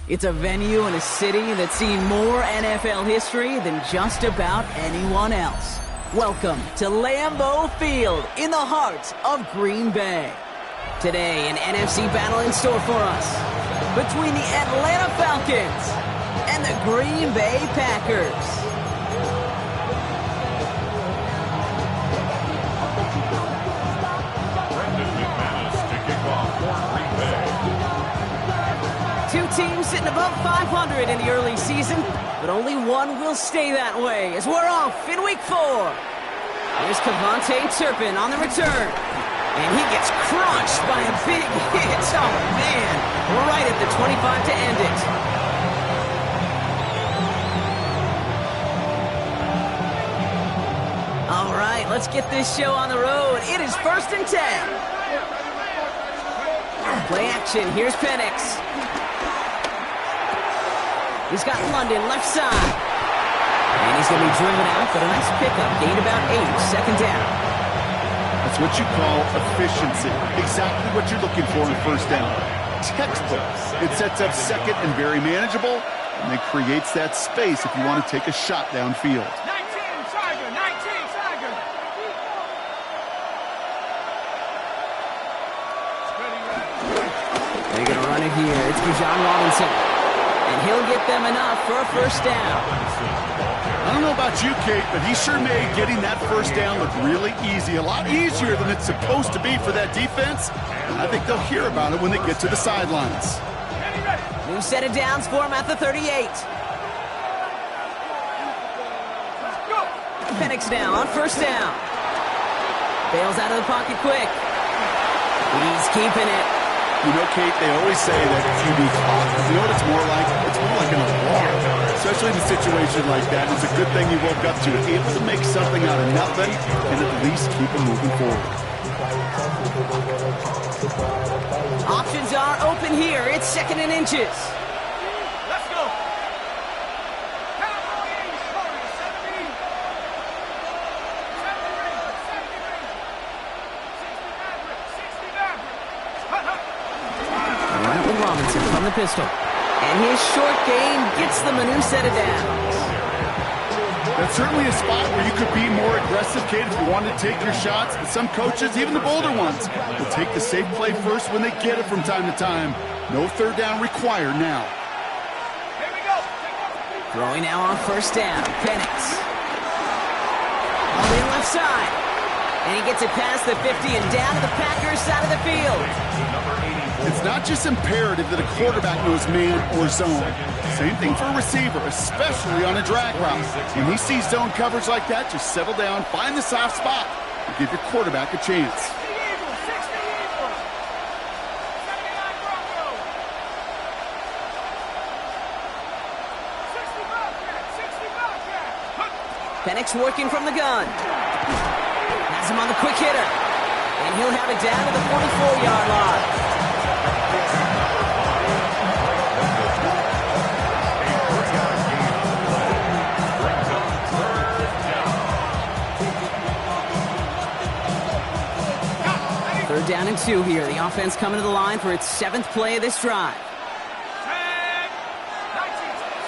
It's a venue in a city that's seen more NFL history than just about anyone else. Welcome to Lambeau Field in the heart of Green Bay. Today, an NFC battle in store for us between the Atlanta Falcons and the Green Bay Packers. Two teams sitting above 500 in the early season, but only one will stay that way as we're off in week 4. Here's Kevontae Turpin on the return, and he gets crunched by a big hit. Oh, man, right at the 25 to end it. All right, let's get this show on the road. It is 1st and 10. Play action, here's Penix. He's got London left side. And he's going to be driven out, but a nice pickup. Gained about 8, second down. That's what you call efficiency. Exactly what you're looking for in first down. Textbook. It sets up second and very manageable, and it creates that space if you want to take a shot downfield. 19 Tiger, 19 Tiger. They're going to run it here. It's Bijan Robinson. And he'll get them enough for a first down. I don't know about you, Kate, but he sure made getting that first down look really easy. A lot easier than it's supposed to be for that defense. And I think they'll hear about it when they get to the sidelines. New set of downs for him at the 38. Penix now on first down. Bails out of the pocket quick. He's keeping it. You know, Kate, they always say that QB talk. You know what it's more like? It's more like an alarm, especially in a situation like that. It's a good thing you woke up to it, able to make something out of nothing and at least keep them moving forward. Options are open here. It's 2nd and inches. Let's go. Cowboys, 70. 60 Maverick. Right with Robinson from the pistol. And his short game gets them a new set of downs. That's certainly a spot where you could be more aggressive, Kate, if you want to take your shots. But some coaches, even the bolder ones, will take the safe play first when they get it from time to time. No third down required now. Here we go. Throwing now on first down. Penix. On the left side. And he gets it past the 50 and down to the Packers side of the field. It's not just imperative that a quarterback knows man or zone. Same thing for a receiver, especially on a drag route. When he sees zone coverage like that, just settle down, find the soft spot, and give your quarterback a chance. 60 Eagles, 60 Eagles. 79 Broncos. 60 Bobcat, 60 Bobcat. Penix working from the gun. Has him on the quick hitter. And he'll have it down to the 44-yard line. Third down and 2 here. The offense coming to the line for its 7th play of this drive. 10, 19,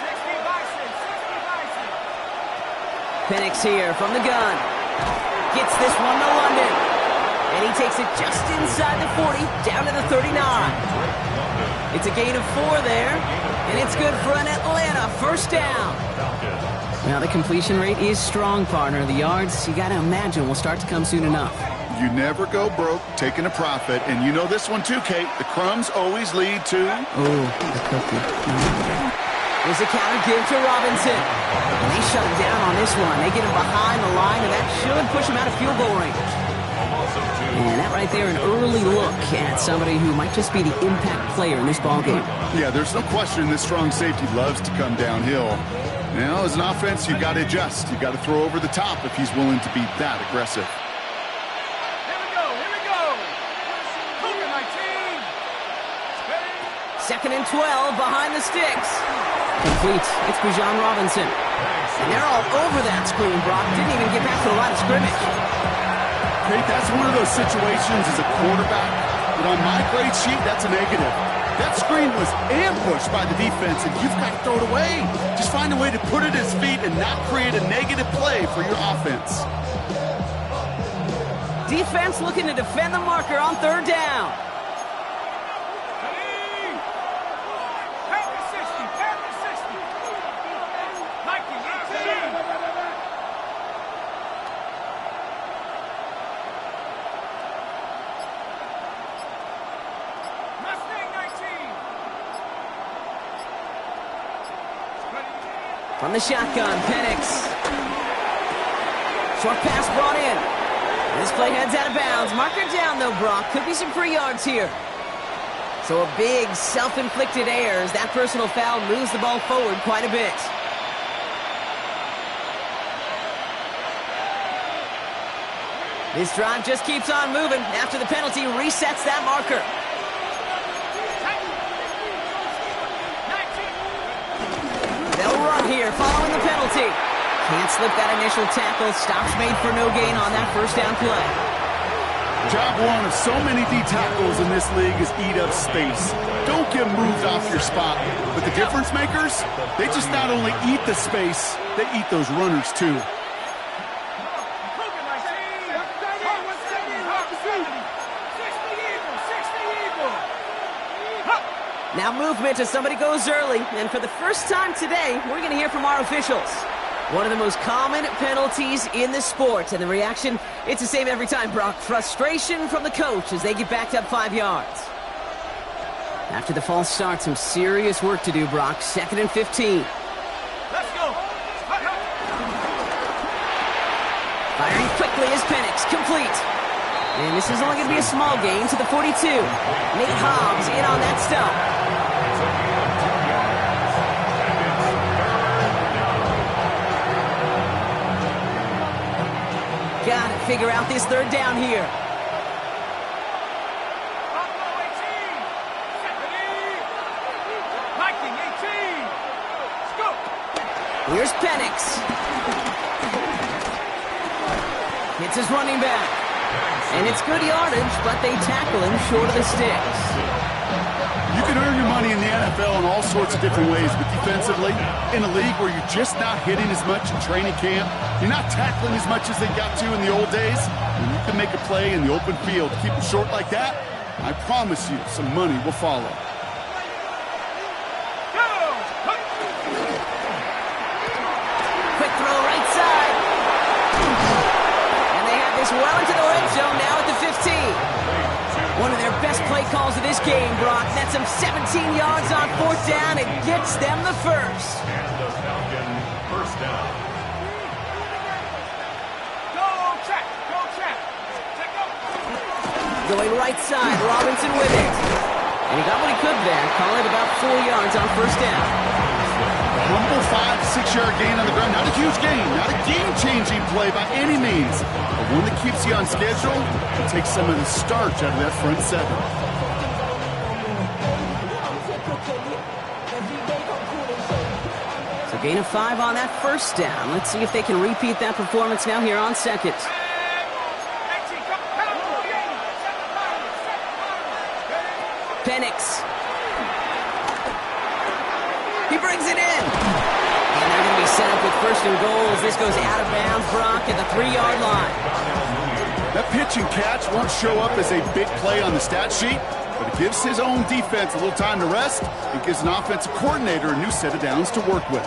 60 Bison, 60 Bison. Penix here from the gun. Gets this one to London. And he takes it just inside the 40, down to the 39. It's a gain of 4 there, and it's good for an Atlanta first down. Now the completion rate is strong, partner. The yards, you got to imagine, will start to come soon enough. You never go broke taking a profit, and you know this one too, Kate. The crumbs always lead to... Oh, the cookie. There's a counter give to Robinson. And they shut him down on this one. They get him behind the line, and that should push him out of field goal range. And that right there, an early look at somebody who might just be the impact player in this ballgame. Yeah, there's no question this strong safety loves to come downhill. Now, as an offense, you've got to adjust. You've got to throw over the top if he's willing to be that aggressive. Here we go. Cougar 19. 2nd and 12 behind the sticks. Complete. It's Bijan Robinson. And they're all over that screen. Brock didn't even get back to the line of scrimmage. Kate, that's one of those situations as a quarterback that on my grade sheet, that's a negative. That screen was ambushed by the defense, and you've got to throw it away. Just find a way to put it at his feet and not create a negative play for your offense. Defense looking to defend the marker on third down. From the shotgun, Penix. Short pass brought in. This play heads out of bounds. Marker down, though, Brock. Could be some free yards here. So a big self-inflicted error as that personal foul moves the ball forward quite a bit. This drive just keeps on moving. After the penalty, resets that marker. They'll run here following the penalty. Can't slip that initial tackle. Stops made for no gain on that first down play. Job one of so many D tackles in this league is eat up space. Don't get moved off your spot. But the difference makers, they just not only eat the space, they eat those runners too. Now movement as somebody goes early. And for the first time today, we're going to hear from our officials. One of the most common penalties in the sport. And the reaction, it's the same every time, Brock. Frustration from the coach as they get backed up 5 yards. After the false start, some serious work to do, Brock. 2nd and 15. Let's go. Firing quickly is Penix. Complete. And this is only going to be a small gain to the 42. Nate Hobbs in on that stump. Got to figure out this third down here. Here's Penix. Hits his running back. And it's good yardage, but they tackle him short of the sticks. You can earn your money in the NFL in all sorts of different ways, but defensively, in a league where you're just not hitting as much in training camp, you're not tackling as much as they got to in the old days, and you can make a play in the open field. Keep it short like that, I promise you some money will follow. Quick throw right side. And they have this well into the red zone now at the 15. One of their best play calls of this game, Brock. That's them 17 yards on 4th down and gets them the first. And the Falcon first down. Go check, go check. Check go. Going right side, Robinson with it. And he got what he could there. Call it about 4 yards on 1st down. Humble 5 to 6 yard gain on the ground. Not a huge gain, not a game-changing play by any means, but one that keeps you on schedule and takes some of the starch out of that front seven. So gain of 5 on that 1st down. Let's see if they can repeat that performance now here on 2nd. Penix. He brings it in. And they're going to be set up with 1st and goal as this goes out of bounds, Brock, at the 3-yard line. That pitch and catch won't show up as a big play on the stat sheet, but it gives his own defense a little time to rest. It gives an offensive coordinator a new set of downs to work with.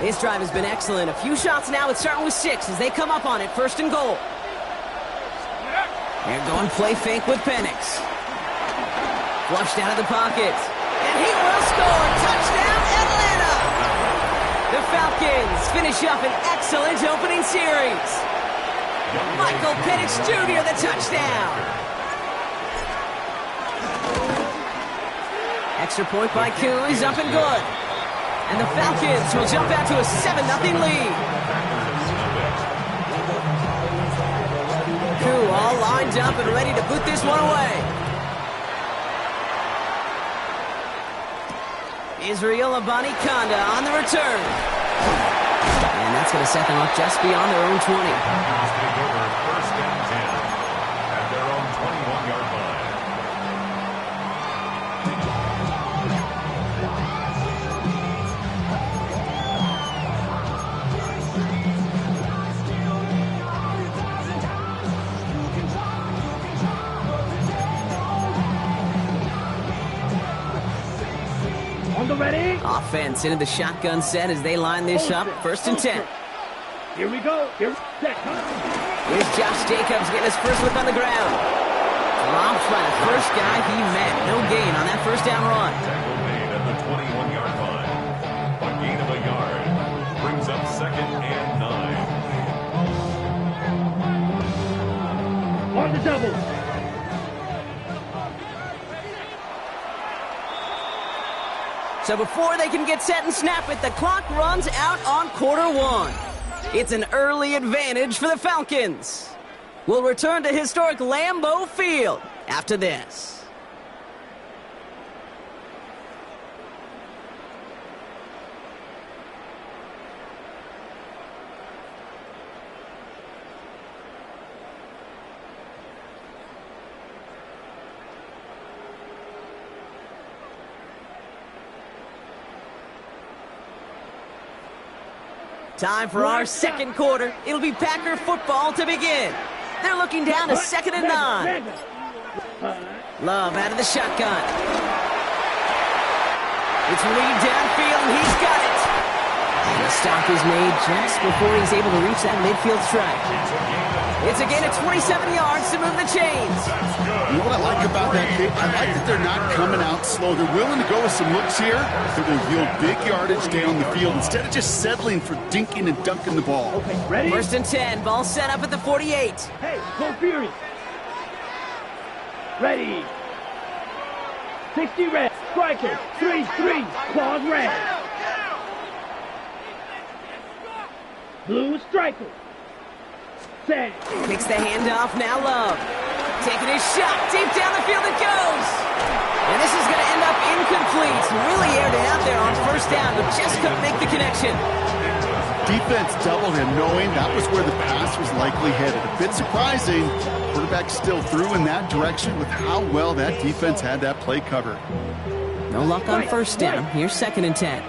This drive has been excellent. A few shots now. It's starting with 6 as they come up on it. 1st and goal. They're going play fake with Penix. Flushed out of the pocket. And he will score. Touchdown, Atlanta! The Falcons finish up an excellent opening series. Michael Penix Jr., the touchdown. Extra point by Koo is up and good. And the Falcons will jump out to a 7-0 lead. Koo all lined up and ready to boot this one away. Israel Abanikanda on the return. And that's That's going to set them up just beyond their own 20. Falcons take over first and 10 at their own 21-yard line. Ready? Offense into the shotgun set as they line this up. First and 10. Here we go. Here's Josh Jacobs getting his first look on the ground. Drops by the first guy he met. No gain on that first down run. Tackle made at the 21-yard line. A gain of a yard brings up second and 9. On the double. So before they can get set and snap it, the clock runs out on quarter one. It's an early advantage for the Falcons. We'll return to historic Lambeau Field after this. Time for our second quarter. It'll be Packer football to begin. They're looking down to 2nd and 9. Love out of the shotgun. It's Reed downfield, and he's got it. And the stop is made just before he's able to reach that midfield strike. It's a gain of 27 yards to move the chains. You know what I like about that kick? I like that they're not coming out slow. They're willing to go with some looks here that will yield big yardage down the field instead of just settling for dinking and dunking the ball. Okay, ready? First and 10, ball set up at the 48. Hey, go Fury. Ready. 60 red. Striker. 3-3. Claws red. Blue striker. Set. Kicks the handoff, now Love. Taking his shot, deep down the field it goes. And this is going to end up incomplete. Really aired it out there on first down, but just couldn't make the connection. Defense doubled him, knowing that was where the pass was likely headed. A bit surprising. Quarterback still threw in that direction with how well that defense had that play covered. No luck on first down. Here's 2nd and 10.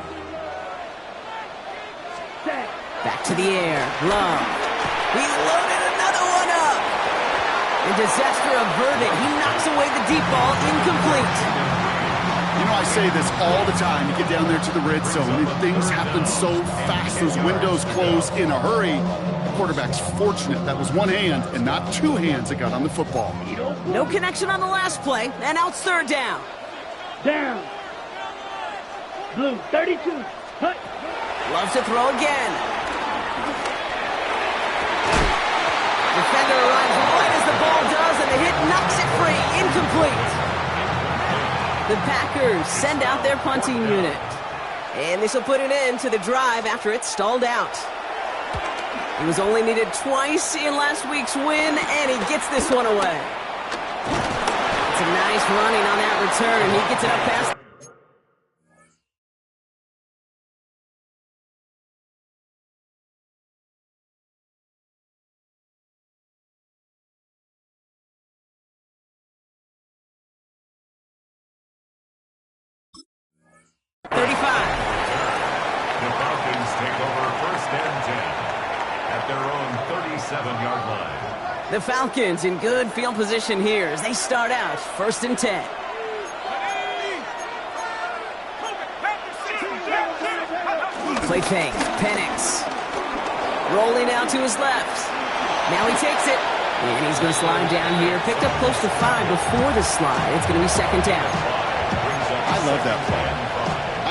Back to the air. Love. He loaded another one up. And disaster averted. He knocks away the deep ball, incomplete. You know, I say this all the time. You get down there to the red zone, and things happen so fast. Those windows close in a hurry. The quarterback's fortunate that was one hand and not two hands that got on the football. No connection on the last play, and out 3rd down. Down. Blue, 32. Hut. Loves to throw again. Defender arrives right as the ball does, and the hit knocks it free. Incomplete. The Packers send out their punting unit. And this will put an end to the drive after it stalled out. He was only needed twice in last week's win, and he gets this one away. It's a nice running on that return. He gets it up past... The Falcons take over first and 10 at their own 37-yard line. The Falcons in good field position here as they start out 1st and 10. Play fake. Penix. Rolling out to his left. Now he takes it. And he's going to slide down here. Picked up close to 5 before the slide. It's going to be 2nd down. I love that play.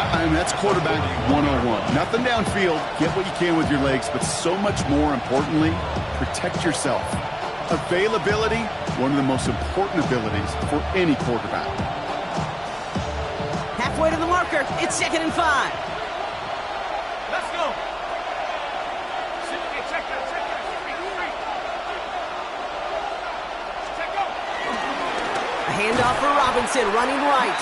I mean, that's quarterback 101. Nothing downfield. Get what you can with your legs, but so much more importantly, protect yourself. Availability, one of the most important abilities for any quarterback. Halfway to the marker. It's 2nd and 5. Let's go. A handoff for Robinson, running right.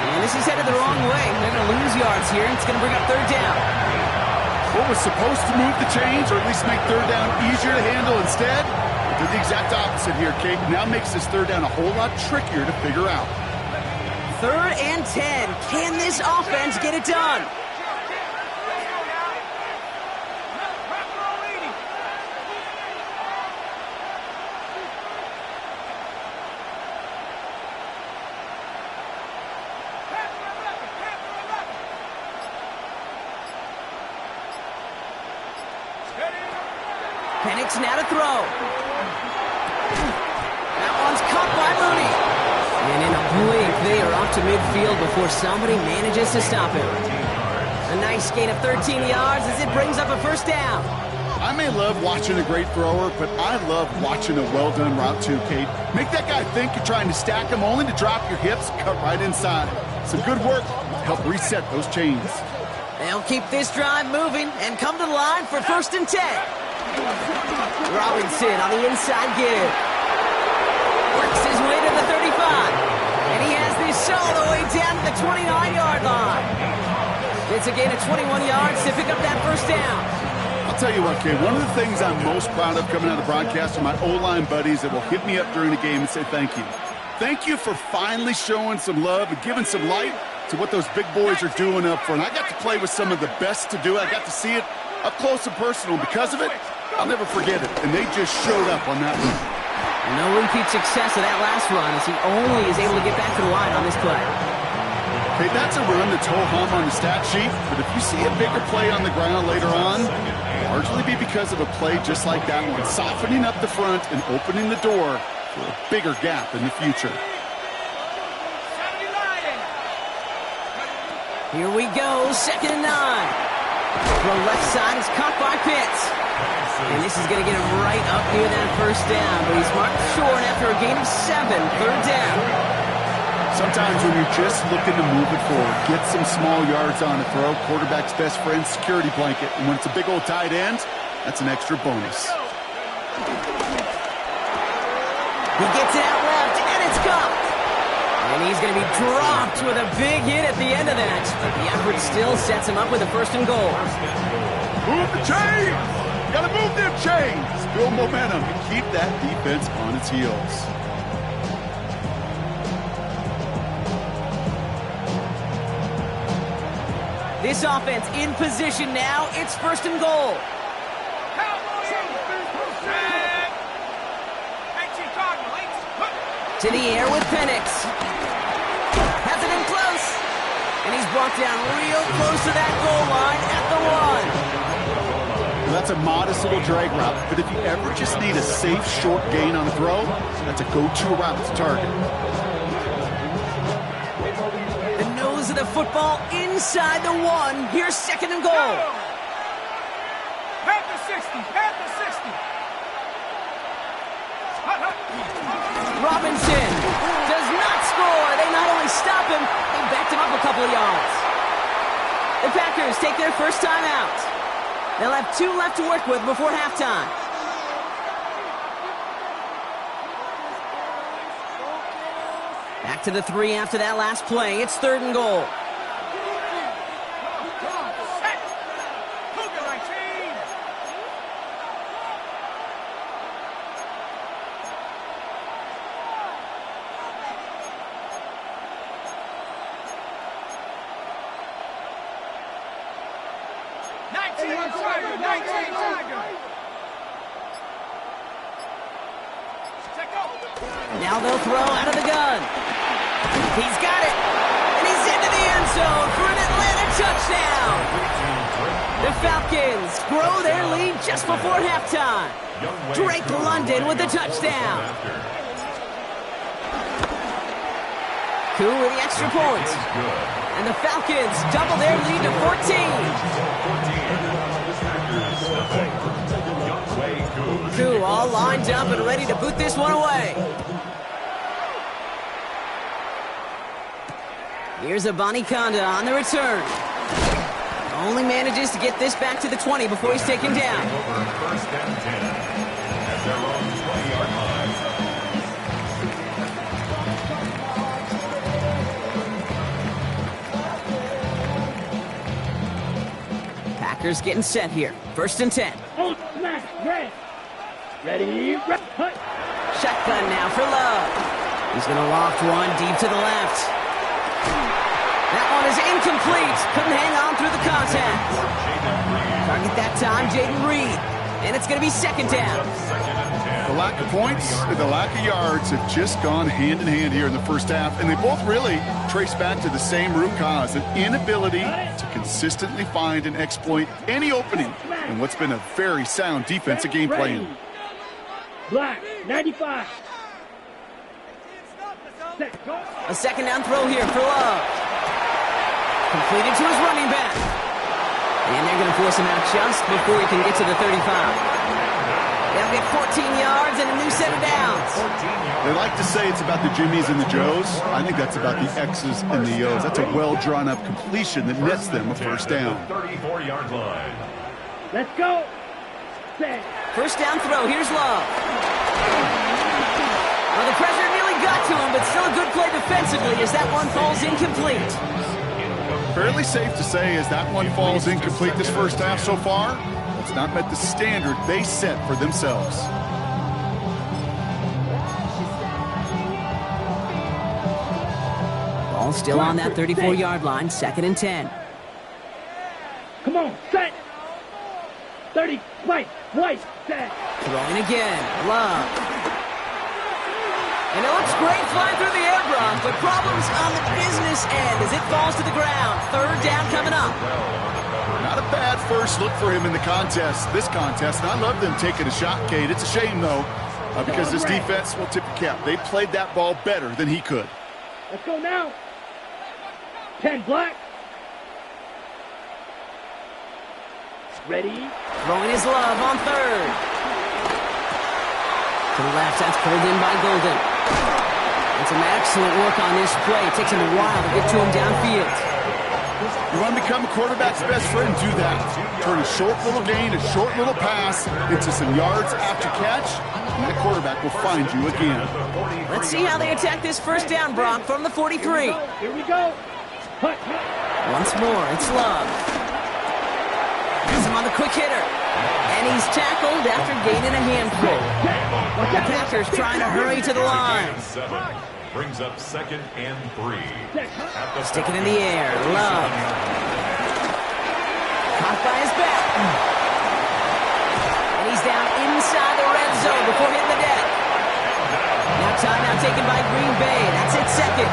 And this is headed the wrong way. They're going to lose yards here. It's going to bring up 3rd down. What was supposed to move the chains, or at least make third down easier to handle instead, did the exact opposite here, Kate. Now makes this third down a whole lot trickier to figure out. 3rd and 10. Can this offense get it done? Penix now to throw. That one's caught by Mooney. And in a blink, they are off to midfield before somebody manages to stop him. A nice gain of 13 yards as it brings up a first down. I may love watching a great thrower, but I love watching a well-done route too, Kate. Make that guy think you're trying to stack him only to drop your hips, cut right inside. Some good work to help reset those chains. They'll keep this drive moving and come to the line for 1st and 10. Robinson on the inside give. Works his way to the 35. And he has this all the way down to the 29-yard line. It's a gain of 21 yards to pick up that first down. I'll tell you what, Kate, one of the things I'm most proud of coming out of the broadcast are my O-line buddies that will hit me up during the game and say thank you. Thank you for finally showing some love and giving some light to what those big boys are doing up front. I got to play with some of the best to do it. I got to see it up close and personal. Because of it, I'll never forget it. And they just showed up on that run. No repeat success of that last run as he only is able to get back to the line on this play. Okay, that's a run that's ho-hum on the stat sheet, but if you see a bigger play on the ground later on, largely be because of a play just like that one, softening up the front and opening the door for a bigger gap in the future. Here we go, 2nd and 9. Throw left side is caught by Pitts. And this is going to get him right up near that first down, but he's marked short after a gain of 7, 3rd down. Sometimes when you're just looking to move it forward, get some small yards on a throw, quarterback's best friend, security blanket. And when it's a big old tight end, that's an extra bonus. He gets it out left, and it's caught. And he's going to be dropped with a big hit at the end of that. But the effort still sets him up with a 1st and goal. Move the chains! Gotta move them chains! Build momentum and keep that defense on its heels. This offense in position now. It's 1st and goal. To the air with Penix. Has it in close. And he's brought down real close to that goal line at the 1. Well, that's a modest little drag route, but if you ever just need a safe, short gain on a throw, that's a go-to route to target. The nose of the football inside the 1. Here's 2nd and goal. Pat the 60. Pat the 60. Robinson does not score. They not only stop him, they backed him up a couple of yards. The Packers take their first time out. They'll have 2 left to work with before halftime. Back to the 3 after that last play. It's 3rd and goal. Now they'll throw out of the gun. He's got it. And he's into the end zone for an Atlanta touchdown. The Falcons grow their lead just before halftime. Drake London with the touchdown. Cool with the extra point. And the Falcons double their lead to 14. Cool all lined up and ready to boot this one away. Here's Abanikanda on the return. Only manages to get this back to the 20 before he's taken down. First and 10 at their own 20-yard line. Packers getting set here. 1st and 10. Hold smash, ready, hut. Shotgun now for Love. He's going to loft one deep to the left. That one is incomplete. Couldn't hang on through the contact. Target that time, Jaden Reed. And it's going to be 2nd down. The lack of points and the lack of yards have just gone hand in hand here in the first half, and they both really trace back to the same root cause, an inability to consistently find and exploit any opening in what's been a very sound defensive game plan. Black, 95. A 2nd down throw here for Love. Completed to his running back. And they're going to force him out just before he can get to the 35. They'll get 14 yards and a new set of downs. They like to say it's about the Jimmies and the Joes. I think that's about the X's and the O's. That's a well-drawn-up completion that nets them a 1st down. 34-yard line. Let's go. Set. 1st down throw. Here's Love. Well, the pressure nearly got to him, but still a good play defensively as that one falls incomplete. Fairly safe to say as that one falls incomplete this first half so far, it's not met the standard they set for themselves. Ball still on that 34-yard line, 2nd and 10. Come on, set. 30, white, set. Throwing again, Love. And it looks great flying through the air, Brock, but problems on the business end as it falls to the ground. 3rd down coming up. Not a bad first look for him in the contest, this contest. And I love them taking a shot, Kate. It's a shame, though, because this defense will tip the cap. They played that ball better than he could. Let's go now. 10, Black. Ready. Throwing his Love on 3rd. To the left, that's pulled in by Golden. And some excellent work on this play. It takes him a while to get to him downfield. You want to become a quarterback's best friend, do that. Turn a short little gain, a short little pass into some yards after catch, and that quarterback will find you again. Let's see how they attack this 1st down, Brock, from the 43. Here we go. Hut. Once more, it's Love. Gets him on the quick hitter. And he's tackled after gaining a handful. The Packers trying to hurry to the line. Brings up 2nd and 3. Stick it in the air. Love. Caught by his back. And he's down inside the red zone before hitting the deck. Now timeout taken by Green Bay. That's it, 2nd.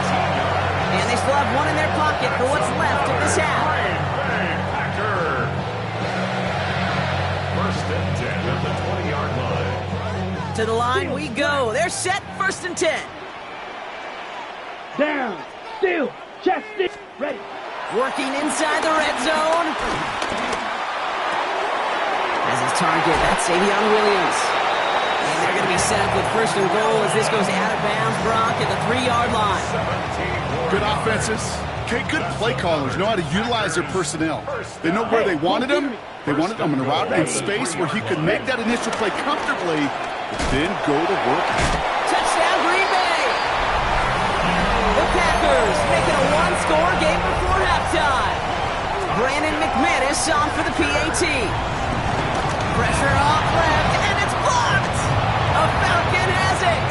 And they still have one in their pocket for what's left of this half. Packer. 1st and 10 at the 20-yard line. To the line we go. They're set, 1st and 10. Down, still, chest it, ready. Working inside the red zone. As his target, that's Savion Williams. And they're going to be set up with 1st and goal as this goes out of bounds, Brock, at the 3-yard line. Good offenses. Okay, good play callers know how to utilize their personnel. They know where they wanted him. They wanted him in a route in space where he could make that initial play comfortably, but then go to work. Touchdown, Green Bay! The Packers making a one-score game before halftime. Brandon McManus on for the PAT. Pressure off left, and it's blocked! A Falcon has it!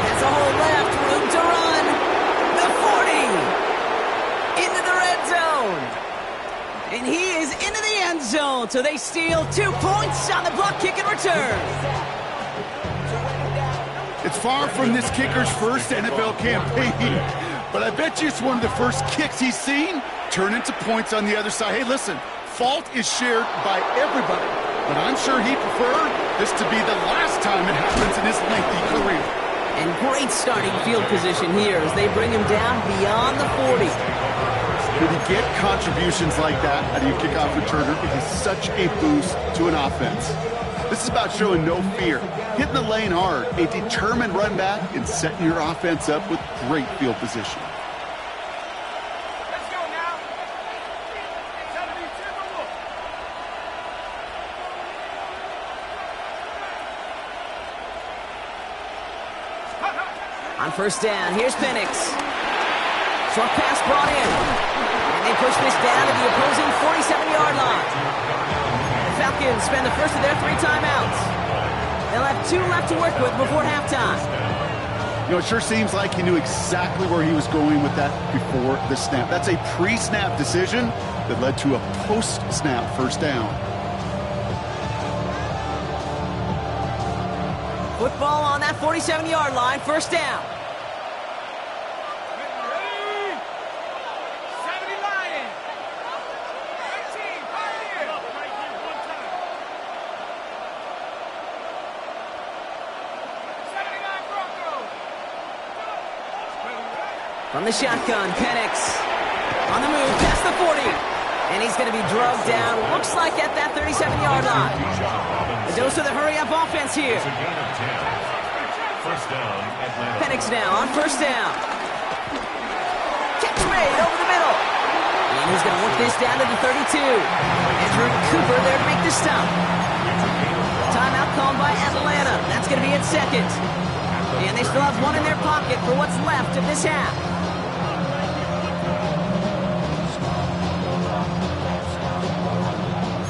Has a hole left, room to run. The 40! Into the red zone! And he is into the end zone, so they steal 2 points on the block kick and return. It's far from this kicker's first NFL campaign, but I bet you it's one of the first kicks he's seen turn into points on the other side. Hey, listen, fault is shared by everybody, but I'm sure he preferred this to be the last time it happens in his lengthy career. And great starting field position here as they bring him down beyond the 40. When you get contributions like that out of your kickoff returner, it is such a boost to an offense. This is about showing no fear, hitting the lane hard, a determined run back, and setting your offense up with great field position. Let's go now. On 1st down, here's Penix. Short pass brought in. And they push this down to the opposing 47-yard line. Falcons spend the first of their 3 timeouts. They'll have 2 left to work with before halftime. You know, it sure seems like he knew exactly where he was going with that before the snap. That's a pre-snap decision that led to a post-snap first down. Football on that 47-yard line, first down. From the shotgun, Penix on the move, past the 40. And he's going to be drugged down, looks like at that 37-yard line. A dose of the hurry-up offense here. Penix now on first down. Catch made over the middle. And he's going to work this down to the 32. Andrew Cooper there to make the stop. Timeout called by Atlanta. That's going to be at second. And they still have 1 in their pocket for what's left of this half.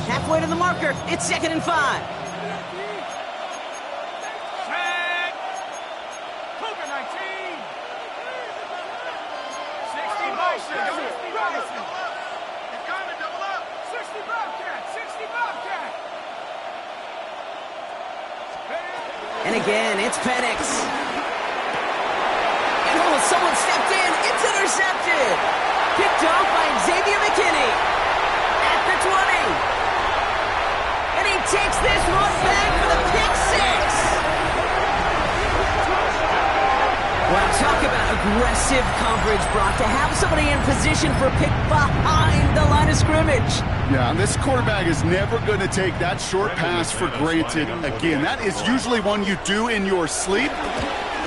Halfway to the marker, it's 2nd and 5. Set. Cougar 19. 60 Bison. 60 Bison. It's coming, double up. 60 Bobcat. 60 Bobcat. And again, it's Penix. And oh, someone stepped in. It's intercepted. Picked off by Xavier McKinney. At the 20. And he takes this one back for the pick 6. Well, talk about aggressive coverage, Brock, to have somebody in position for a pick behind the line of scrimmage. Yeah, and this quarterback is never going to take that short pass for granted again. That is usually one you do in your sleep.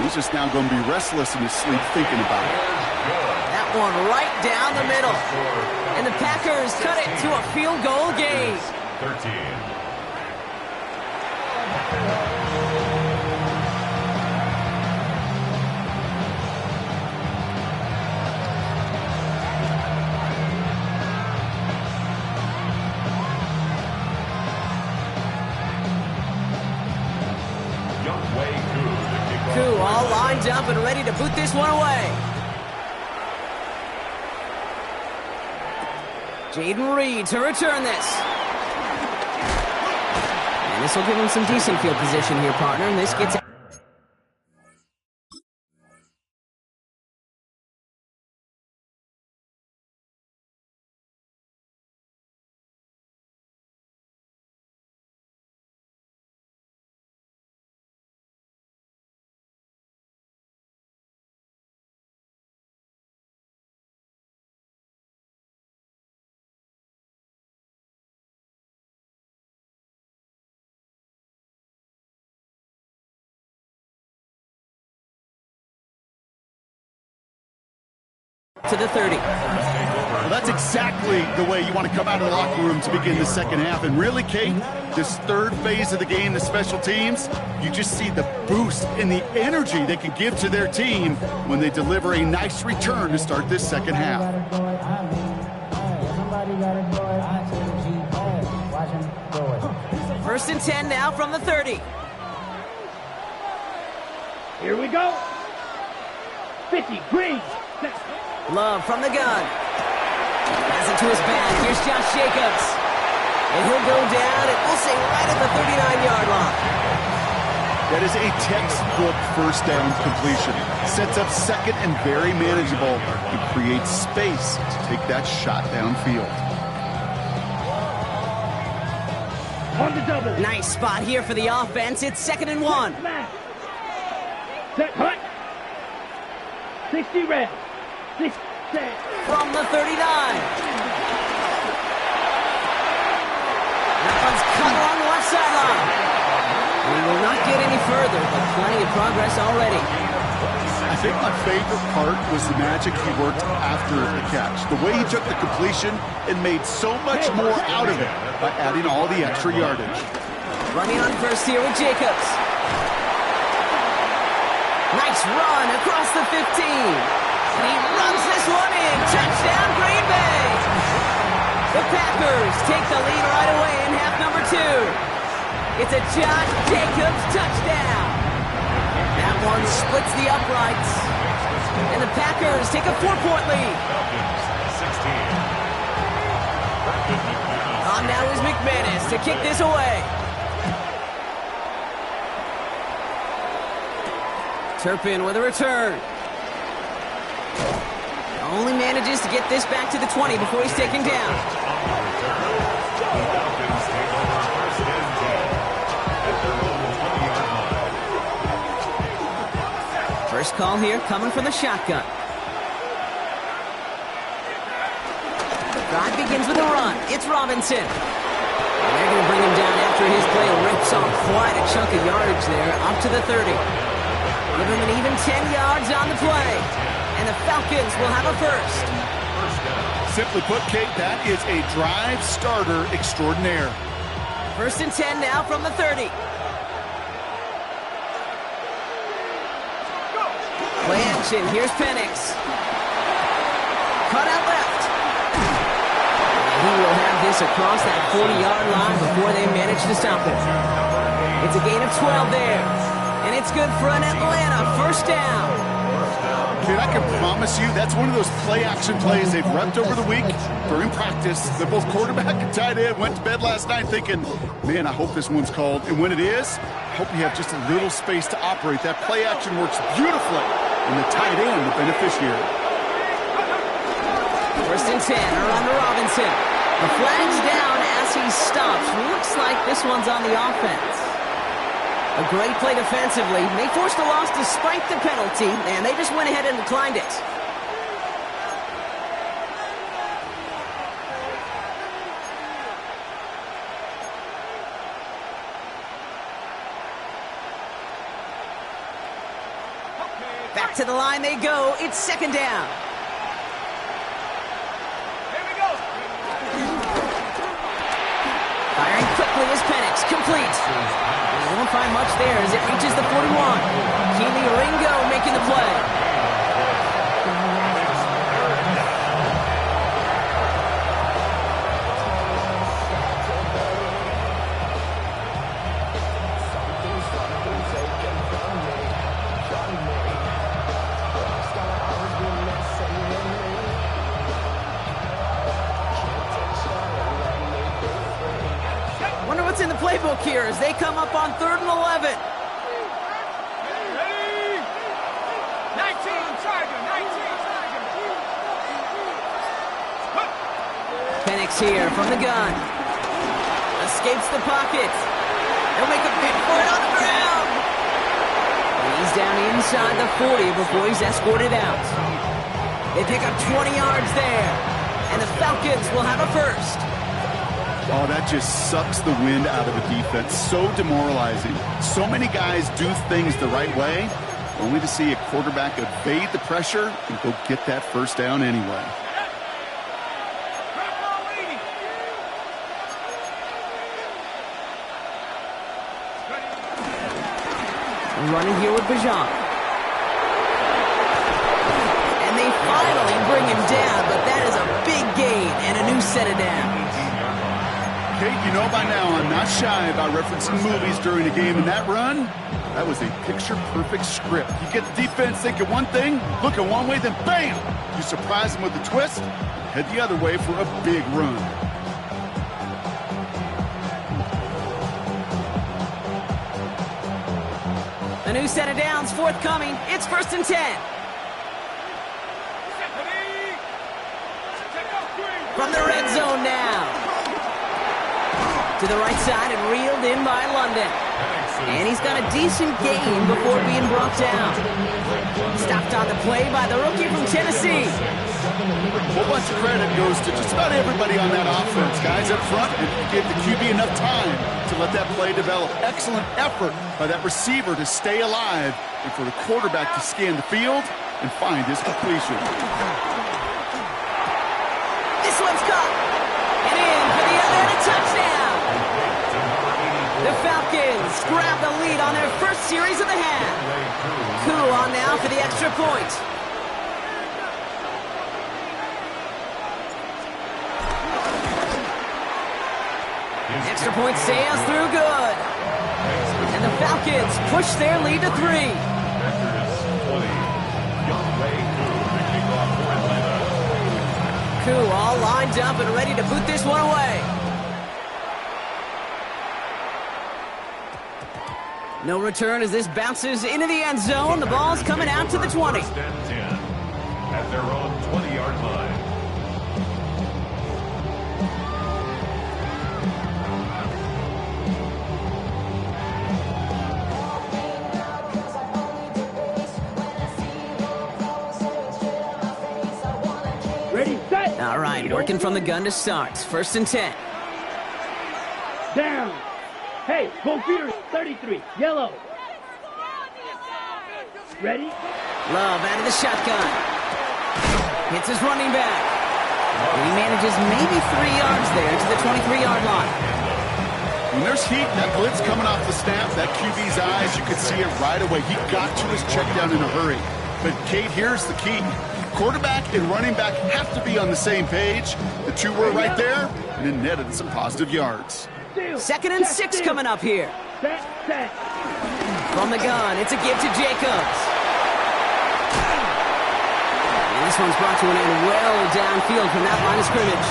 He's just now going to be restless in his sleep thinking about it. That one right down the middle. And the Packers cut it to a field goal game. 13. Koo all lined up and ready to boot this one away. Jaden Reed to return this. And this will give him some decent field position here, partner. And this gets... to the 30. Well, that's exactly the way you want to come out of the locker room to begin the second half. And really, Kate, this third phase of the game, the special teams, you just see the boost and the energy they can give to their team when they deliver a nice return to start this second half. First and 10 now from the 30. Here we go. 50 Green. Love from the gun. Pass it to his back. Here's Josh Jacobs. And he'll go down, and we'll say right at the 39-yard line. That is a textbook first down completion. Sets up second and very manageable and creates space to take that shot downfield. On the double. Nice spot here for the offense. It's 2nd and 1. Set hunt. 60 red. 6 set. From the 39. That one's cut along the left sideline. We will not get any further, but plenty of progress already. I think my favorite part was the magic he worked after the catch. The way he took the completion and made so much more out of it by adding all the extra yardage. Running on first here with Jacobs. Nice run across the 15. And he runs this one in. Touchdown, Green Bay. The Packers take the lead right away in half number 2. It's a Josh Jacobs touchdown. That one splits the uprights. And the Packers take a 4-point lead. On now is McManus to kick this away. Turpin with a return. Only manages to get this back to the 20 before he's taken down. First call here coming from the shotgun. The drive begins with a run. It's Robinson. And they're going to bring him down after his play rips off quite a chunk of yardage there, up to the 30. Give him an even 10 yards on the play. And the Falcons will have a first. Simply put, Kate, that is a drive starter extraordinaire. First and 10 now from the 30. Play action. Here's Penix. Cut out left. And he will have this across that 40-yard line before they manage to stop it. It's a gain of 12 there. And it's good for an Atlanta first down. Dude, I can promise you that's one of those play-action plays they've repped over the week during practice. They're both quarterback and tight end. Went to bed last night thinking, man, I hope this one's called. And when it is, I hope you have just a little space to operate. That play-action works beautifully. And the tight end, the beneficiary. First and 10, around to Robinson. The flag's down as he stops. Looks like this one's on the offense. A great play defensively. They forced the loss despite the penalty, and they just went ahead and declined it. Back to the line they go. It's second down. Here we go. Firing quickly is Penix. Complete. He won't find much there as it reaches the 41. Keely Ringo making the play. In the playbook here as they come up on 3rd and 11. Ready? 19, Tiger, 19. Penix here from the gun. Escapes the pocket. They'll make a big for it on the ground. And he's down inside the 40 before he's escorted out. They pick up 20 yards there. And the Falcons will have a first. Oh, that just sucks the wind out of a defense. So demoralizing. So many guys do things the right way, only to see a quarterback evade the pressure and go get that first down anyway. Running here with Bajan. And they finally bring him down, but that is a big gain and a new set of downs. Kate, you know by now I'm not shy about referencing movies during a game, and that run, that was a picture-perfect script. You get the defense thinking one thing, looking one way, then bam! You surprise them with a twist, head the other way for a big run. A new set of downs forthcoming. It's 1st and 10. From the red zone now. To the right side and reeled in by London. And he's got a decent gain before being brought down. Stopped on the play by the rookie from Tennessee. A whole bunch of credit goes to just about everybody on that offense. Guys up front, and give the QB enough time to let that play develop. Excellent effort by that receiver to stay alive and for the quarterback to scan the field and find his completion. This one's caught. And in for the Atlanta touchdown. The Falcons grab the lead on their first series of the half. Cool on now for the extra point. Extra point sails through good. And the Falcons push their lead to 3. Panthers 20. Young Ray Koo to kick off for Atlanta. Koo all lined up and ready to put this one away. No return as this bounces into the end zone. The ball's coming out to the 20. First and 10 at their own 20-yard line. Ready, set. All right, working from the gun to start. First and 10. Down. Hey, both feet are 33. Yellow. Ready? Love out of the shotgun. Hits his running back. And he manages maybe 3 yards there to the 23-yard line. When there's heat, that blitz coming off the snap, that QB's eyes, you could see it right away. He got to his check down in a hurry. But, Kate, here's the key. Quarterback and running back have to be on the same page. The two were right there, and it netted some positive yards. Second and 6 coming up here. Set. From the gun, it's a give to Jacobs. And this one's brought to an end well downfield from that line of scrimmage.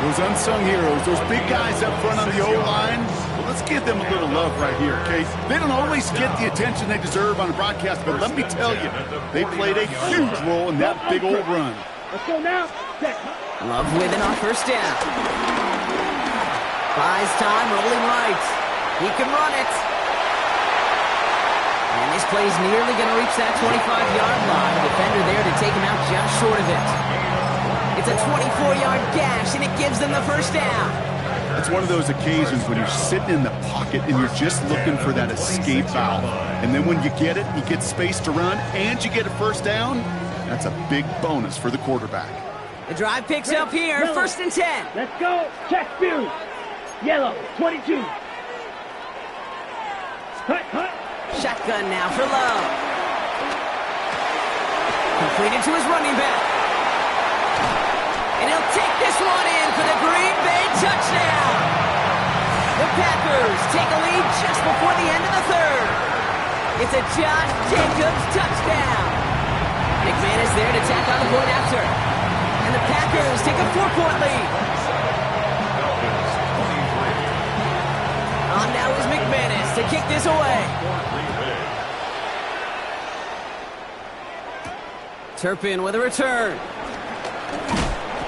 Those unsung heroes, those big guys up front on the O-line, well, let's give them a little love right here, okay? They don't always get the attention they deserve on the broadcast, but let me tell you, they played a huge role in that big old run. Let's go now. Set. Love with it on first down. Buys time, rolling right. He can run it. And this play's nearly going to reach that 25-yard line. The defender there to take him out just short of it. It's a 24-yard gash, and it gives them the first down. It's one of those occasions when you're sitting in the pocket and you're just looking for that escape valve. And then when you get it, you get space to run, and you get a first down, that's a big bonus for the quarterback. The drive picks up here, Yellow. first and 10. Let's go. Check spears. Yellow. 22. Hut. Shotgun now for Love. Completed to his running back. And he'll take this one in for the Green Bay touchdown. The Packers take a lead just before the end of the third. It's a Josh Jacobs touchdown. McManus there to tack on the point after. And the Packers take a 4-point lead. Falcons 23. On now is McManus to kick this away. Turpin with a return.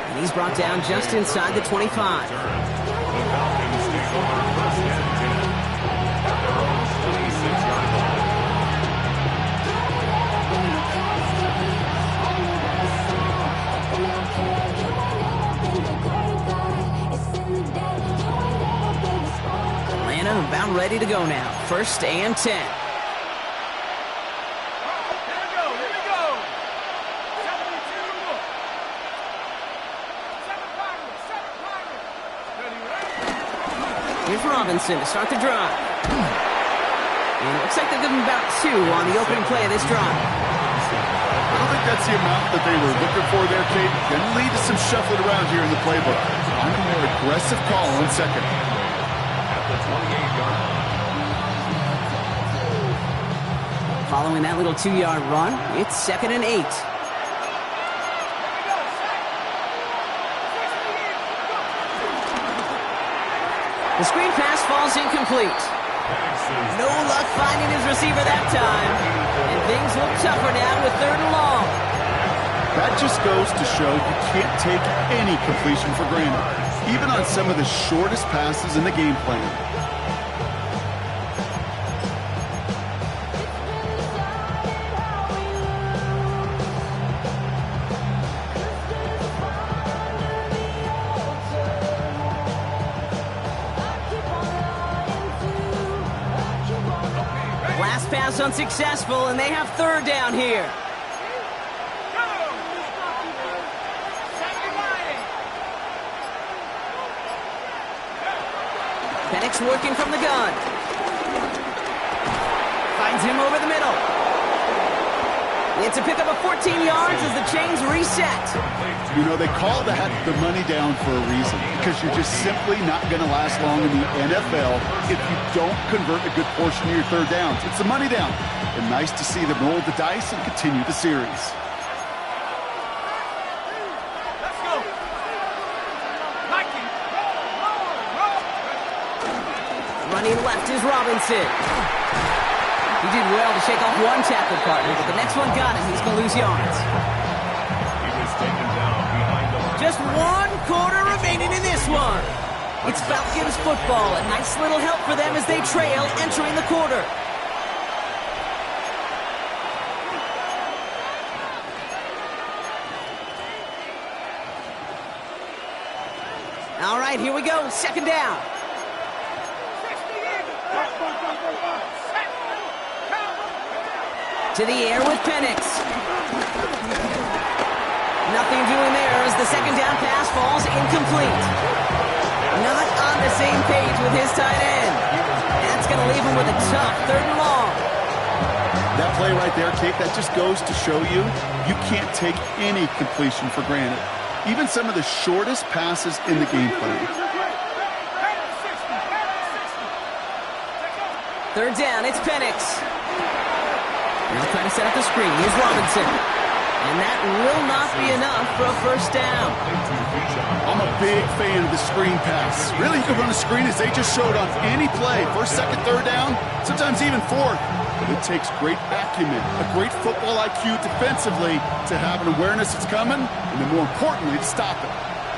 And he's brought down just inside the 25. The Falcons take over first and 10 at their own 26-yard line. Atlanta about ready to go now. First and 10. Here's Robinson to start the drive. And it looks like they're giving about 2 on the opening play of this drive. I don't think that's the amount that they were looking for there, Kate. Going to lead to some shuffling around here in the playbook. I'm a more aggressive call on second. At the 28-yard line. Following that little 2-yard run, it's second and 8. The screen pass falls incomplete. No luck finding his receiver that time. And things look tougher now with third and long. That just goes to show you can't take any completion for granted, even on some of the shortest passes in the game plan. Last pass unsuccessful, and they have third down here. Penix working from the gun. Finds him over the middle. It's a pickup of 14 yards as the chains reset. You know, they call that the money down for a reason, because you're just simply not going to last long in the NFL if you don't convert a good portion of your third downs. It's the money down. And nice to see them roll the dice and continue the series. Let's go. Mikey. Roll. Running left is Robinson. He did well to shake off one tackle partner, but the next one got him. He's going to lose yards. He was taken down behind the line. Just 1 quarter remaining in this one. It's Falcons football. A nice little help for them as they trail entering the quarter. All right, here we go. Second down. To the air with Penix. Nothing doing there as the second down pass falls incomplete. Not on the same page with his tight end. That's going to leave him with a tough 3rd and long. That play right there, Kate, that just goes to show you can't take any completion for granted. Even some of the shortest passes in the game plan. 3rd down, it's Penix. Now trying to set up the screen. Here's Robinson. And that will not be enough for a first down. I'm a big fan of the screen pass. Really, you can run a screen as they just showed on any play. 1st, 2nd, 3rd down, sometimes even 4th. But it takes great acumen, a great football IQ defensively to have an awareness it's coming, and then more importantly, to stop it.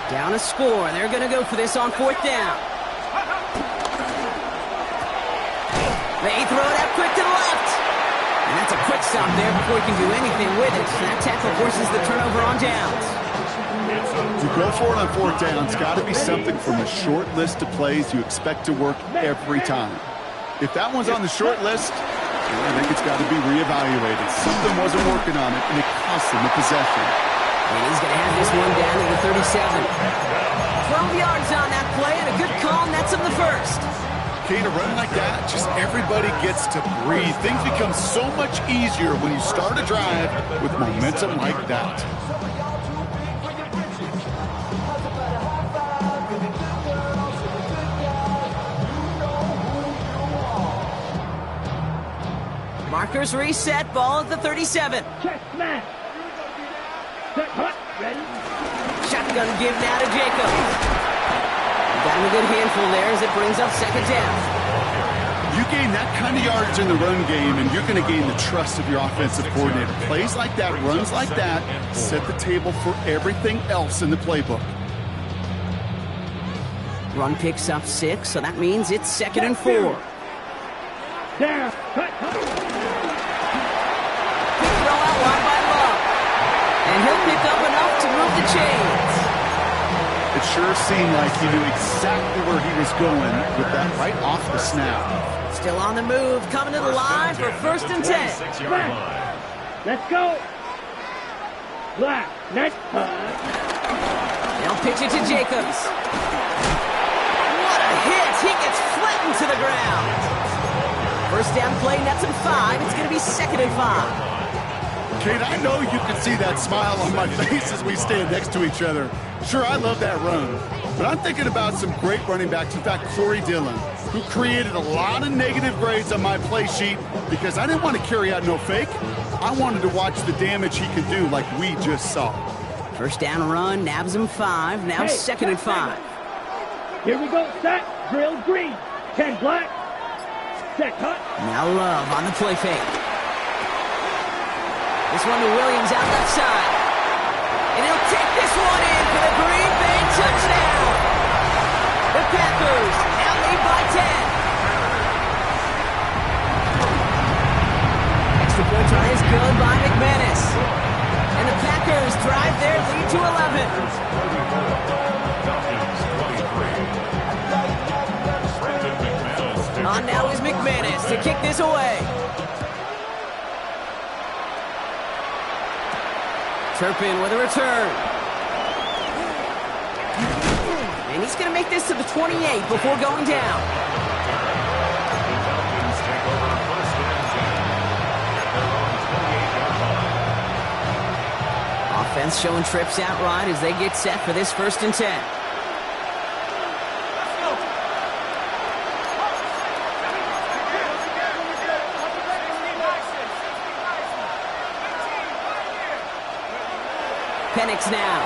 Down a score. They're going to go for this on 4th down. They throw it out quick to the left. And that's a quick stop there before he can do anything with it. That tackle forces the turnover on downs. To go for it on 4th down, it's got to be something from a short list of plays you expect to work every time. If that one's on the short list, I think it's got to be reevaluated. Something wasn't working on it, and it cost him the possession. And he's going to have this one down to the 37. 12 yards on that play, and a good call nets him the first. Kate, a run like that, just everybody gets to breathe. Things become so much easier when you start a drive with momentum like that. Markers reset, ball at the 37. Check smash. Set hut. Ready. Shotgun give now to Jacobs. Got him a good handful there as it brings up 2nd down. You gain that kind of yardage in the run game, and you're going to gain the trust of your offensive coordinator. Plays like that, runs like that, set the table for everything else in the playbook. Run picks up 6, so that means it's 2nd and 4. Down. Hut. Quick throw out wide by Love. And he'll pick up enough to move the chains. It sure seemed like he knew exactly where he was going with that right off the snap. Still on the move, coming to the line for 1st and 10. Let's go. Black. Next. They'll pitch it to Jacobs. What a hit! He gets flattened to the ground. First down play, nets him 5. It's going to be 2nd and 5. Kate, I know you can see that smile on my face as we stand next to each other. Sure, I love that run, but I'm thinking about some great running backs. In fact, Corey Dillon, who created a lot of negative grades on my play sheet because I didn't want to carry out no fake. I wanted to watch the damage he could do like we just saw. First down run, nabs him 5. Now 2nd and 5. Here we go. Set. Drill green. 10 black. Set hut. Now Love on the play fake. This one to Williams out left side. And he'll take this one in for the Green Bay touchdown. The Packers now lead by 10. Extra point try is good by McManus. And the Packers drive their lead to 11. On now is McManus to kick this away. Turpin with a return. And he's going to make this to the 28 before going down. Falcons showing trips out right as they get set for this 1st and 10. Penix now.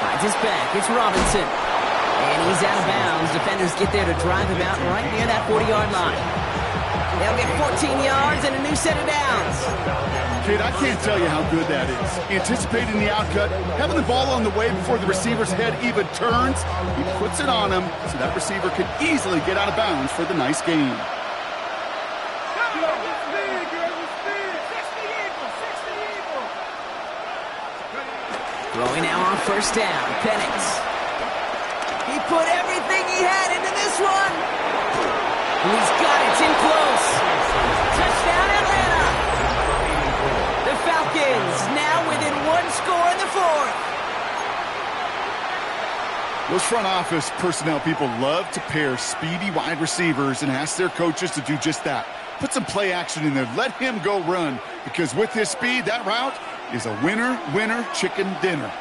Finds his back. It's Robinson. And he's out of bounds. Defenders get there to drive him out right near that 40-yard line. They'll get 14 yards and a new set of downs. Kid, I can't tell you how good that is. Anticipating the outcut, having the ball on the way before the receiver's head even turns. He puts it on him so that receiver can easily get out of bounds for the nice gain. Throwing now on 1st down. Penix. He put everything he had into this one. And he's got it. It's in close. Touchdown, Atlanta. The Falcons now within 1 score in the 4th. Those front office personnel people love to pair speedy wide receivers and ask their coaches to do just that. Put some play action in there. Let him go run. Because with his speed, that route is a winner, chicken dinner.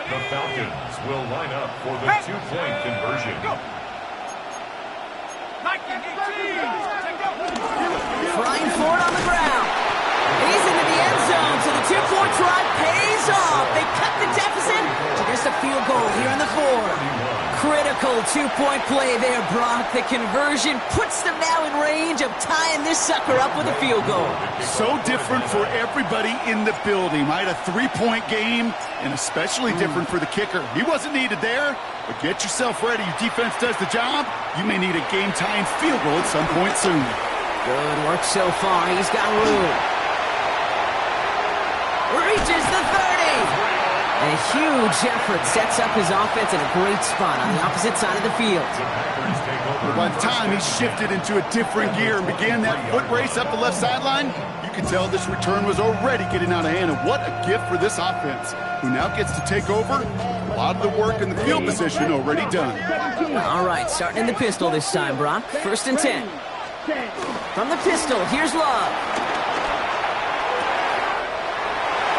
The Falcons will line up for the 2-point conversion. Flying forward on the ground. He's into the end zone, so the 2-point try pays off. They cut the deficit to just a field goal here in the 4th. Critical 2-point play there, Brock. The conversion puts them now in range of tying this sucker up with a field goal. So different for everybody in the building, right? A 3-point game, and especially different for the kicker. He wasn't needed there, but get yourself ready. Your defense does the job. You may need a game-tying field goal at some point soon. Good work so far. He's got room. Reaches the 30. And a huge effort sets up his offense in a great spot on the opposite side of the field. But by the time he shifted into a different gear and began that foot race up the left sideline, you could tell this return was already getting out of hand. And what a gift for this offense, who now gets to take over. A lot of the work in the field position already done. All right, starting in the pistol this time, Brock. 1st and 10. From the pistol, here's Love.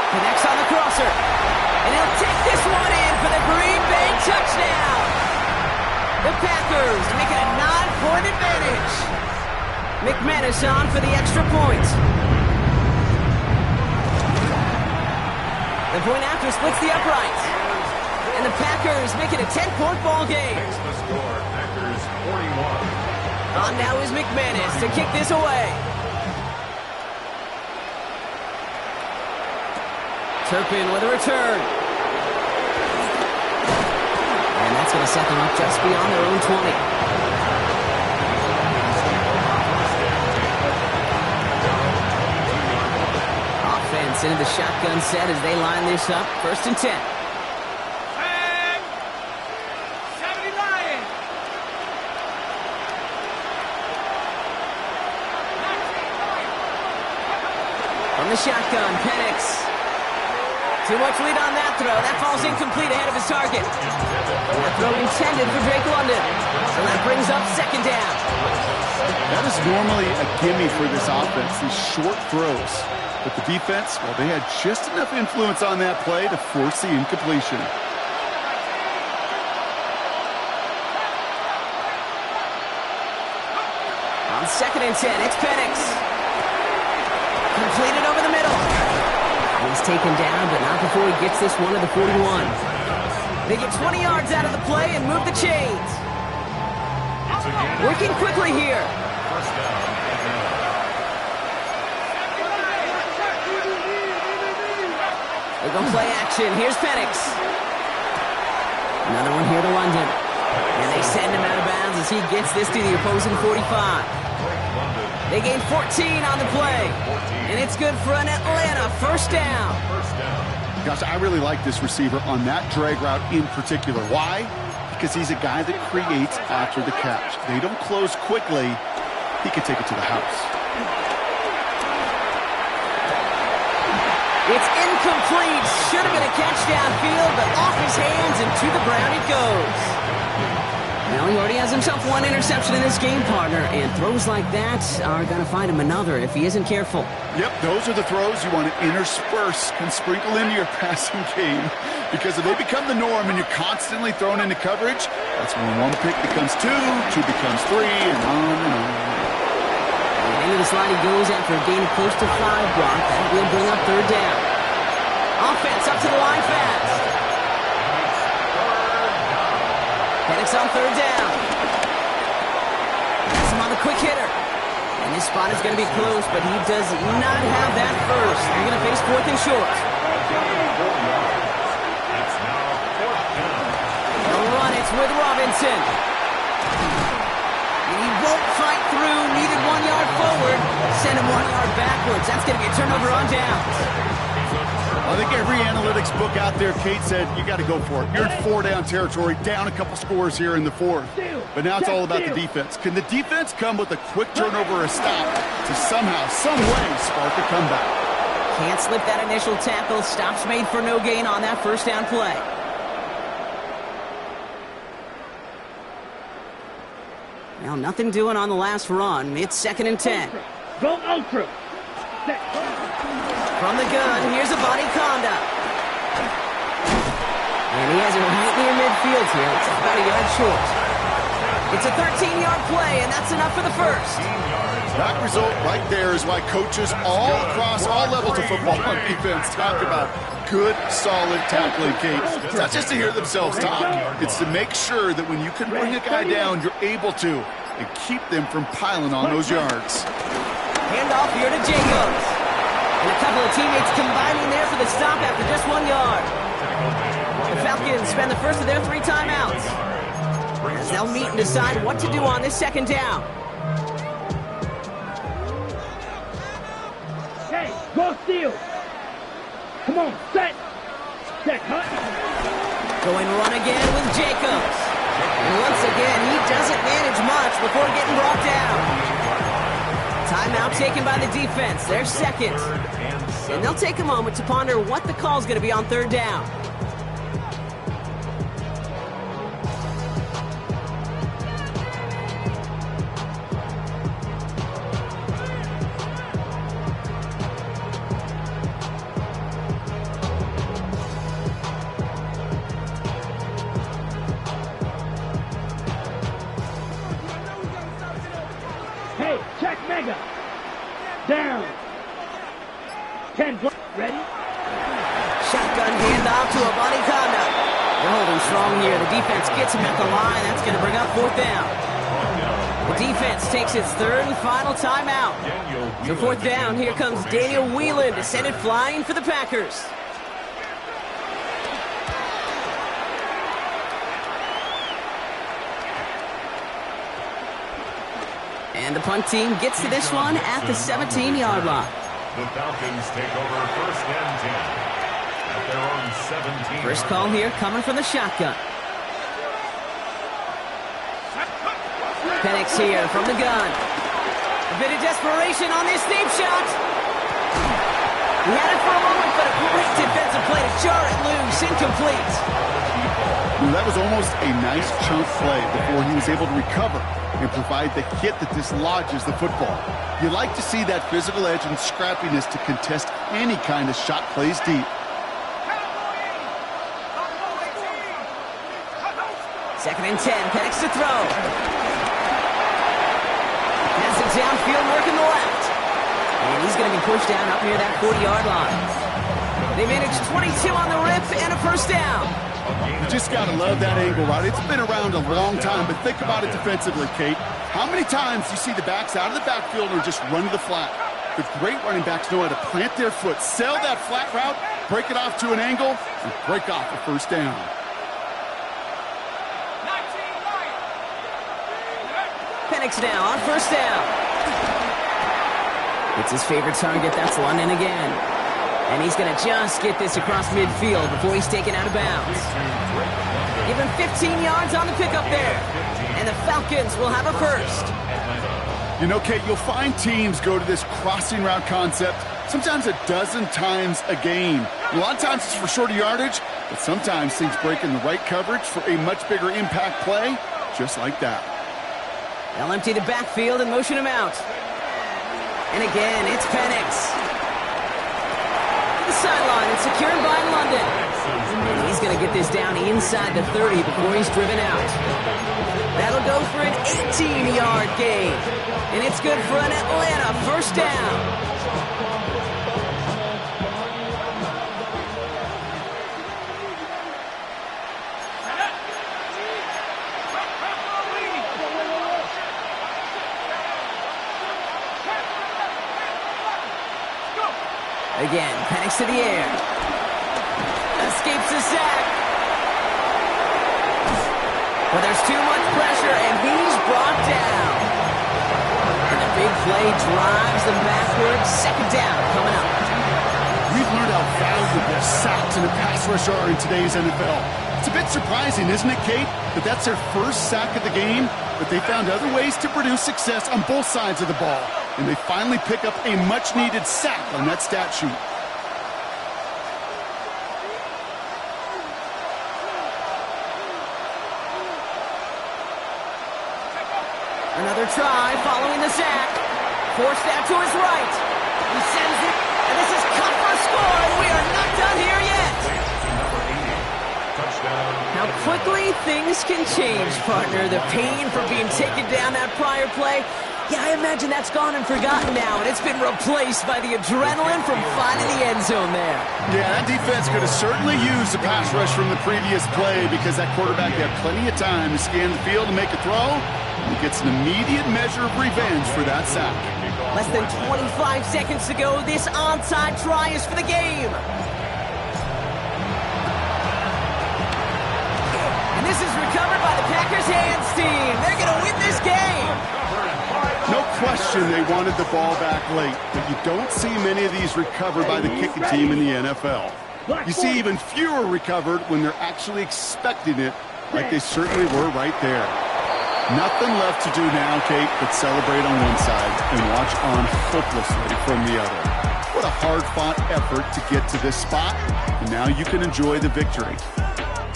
Connects on the crosser. And he'll take this one in for the Green Bay touchdown. The Packers make it a 9-point advantage. McManus on for the extra point. The point after splits the uprights. And the Packers make it a 10-point ball game. Makes the score, Packers 41. On now is McManus to kick this away. Turpin with a return. And that's going to set them up just beyond their own 20. Offense into the shotgun set as they line this up. 1st and 10. From the shotgun, Penix. Too much lead on that throw. That falls incomplete ahead of his target. That throw intended for Drake London. So that brings up 2nd down. That is normally a gimme for this offense, these short throws. But the defense, well, they had just enough influence on that play to force the incompletion. On 2nd and 10, it's Penix. Completed over the middle. He's taken down, but not before he gets this one to the 41. They get 20 yards out of the play and move the chains. Working quickly here. They go play action. Here's Penix. Another one here to London. And they send him out of bounds as he gets this to the opposing 45. They gain 14 on the play. And it's good for an Atlanta 1st down. Gosh, I really like this receiver on that drag route in particular. Why? Because he's a guy that creates after the catch. They don't close quickly. He can take it to the house. It's incomplete. Should have been a catch downfield, but off his hands and to the ground it goes. Well, he already has himself one interception in this game, partner, and throws like that are going to find him another if he isn't careful. Yep, those are the throws you want to intersperse and sprinkle into your passing game, because if they become the norm and you're constantly thrown into coverage, that's when one pick becomes two becomes three, and on and on. Into the slide he goes after a gain of close to 5 block. That will bring up third down. Offense up to the line fast. Penix on third down. Has him on the quick hitter. And this spot is going to be close, but he does not have that first. They're going to face 4th and short. The run, it's with Robinson. He won't fight through. Needed 1 yard forward. Send him 1 yard backwards. That's going to be a turnover on downs. I think every analytics book out there, Kate, said you got to go for it. You're in 4-down territory, down a couple scores here in the 4th. But now it's all about the defense. Can the defense come with a quick turnover or a stop to somehow, some way, spark a comeback? Can't slip that initial tackle. Stops made for no gain on that first down play. Well, nothing doing on the last run. It's 2nd and 10. Go ultra. From the gun, here's a body conduct. And he has it right near midfield here. It's about a yard short. It's a 13-yard play, and that's enough for the first. That result right there is why coaches all across all levels of football on defense talk about good, solid tackling, Kate. It's not just to hear themselves talk. It's to make sure that when you can bring a guy down, you're able to, and keep them from piling on those yards. Handoff here to Jacobs. And a couple of teammates combining there for the stop after just 1 yard. The Falcons spend the first of their 3 timeouts, as they'll meet and decide what to do on this 2nd down. Hey, go steal. Come on, set. Set, cut. Going run again with Jacobs. And once again, he doesn't manage much before getting brought down. Timeout taken by the defense. They're 2nd. And they'll take a moment to ponder what the call's going to be on 3rd down. Hey, check mega. Down. 10 block. Ready? Shotgun handoff to a body conduct. They're holding strong here. The defense gets him at the line. That's going to bring up 4th down. The defense takes its 3rd and final timeout. So 4th down, here comes Daniel Whelan to send it flying for the Packers. And the punt team gets to this one at the 17-yard line. The Falcons take over 1st and 10 at their own 17. First call here coming from the shotgun. Penix here from the gun. A bit of desperation on this deep shot. He had it for a moment, but a great defensive play to jar it loose. Incomplete. That was almost a nice chunk play before he was able to recover and provide the hit that dislodges the football. You like to see that physical edge and scrappiness to contest any kind of shot plays deep. 2nd and 10, Penix to throw. Pass it downfield, working the left. And he's going to be pushed down up near that 40-yard line. They managed 22 on the rip and a first down. You just got to love that angle, right? It's been around a long time, but think about it defensively, Kate. How many times do you see the backs out of the backfield or just run to the flat? The great running backs know how to plant their foot, sell that flat route, break it off to an angle, and break off a first down. Penix now on first down. It's his favorite target. That's London again. And he's going to just get this across midfield before he's taken out of bounds. Give him 15 yards on the pickup there. And the Falcons will have a first. You know, Kate, you'll find teams go to this crossing route concept sometimes a dozen times a game. A lot of times it's for shorter yardage, but sometimes things break in the right coverage for a much bigger impact play. just like that. They'll empty the backfield and motion him out. And again, it's Penix. The sideline and secured by London. And he's going to get this down inside the 30 before he's driven out. That'll go for an 18-yard gain. And it's good for an Atlanta first down. Again, Penix to the air. Escapes the sack. But there's too much pressure, and he's brought down. And the big play drives them backwards. Second down coming up. We've learned how valuable sacks in a pass rush are in today's NFL. It's a bit surprising, isn't it, Kate, that that's their first sack of the game, but they found other ways to produce success on both sides of the ball. And they finally pick up a much-needed sack on that stat sheet. Another try following the sack. Forced out to his right. He sends it, and this is cut for a score, and we are not done here yet. How quickly things can change, partner. The pain from being taken down that prior play, yeah, I imagine that's gone and forgotten now, and it's been replaced by the adrenaline from finding the end zone there. Yeah, that defense could have certainly used the pass rush from the previous play because that quarterback had plenty of time to scan the field and make a throw. He gets an immediate measure of revenge for that sack. Less than 25 seconds to go. This onside try is for the game. And this is recovered by the Packers hands team. They're going to win this game. No question they wanted the ball back late, but you don't see many of these recovered by the kicking team in the NFL. You see even fewer recovered when they're actually expecting it, like they certainly were right there. Nothing left to do now, Kate, but celebrate on one side and watch on hopelessly from the other. What a hard-fought effort to get to this spot, and now you can enjoy the victory.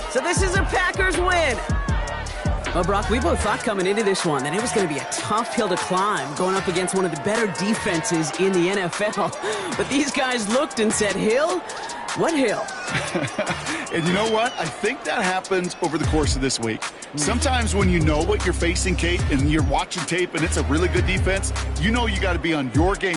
So this is a Packers win. Well, Brock, we both thought coming into this one that it was going to be a tough hill to climb going up against one of the better defenses in the NFL. But these guys looked and said, Hill? What hill? And you know what? I think that happens over the course of this week. Sometimes when you know what you're facing, Kate, and you're watching tape and it's a really good defense, you know you got to be on your game.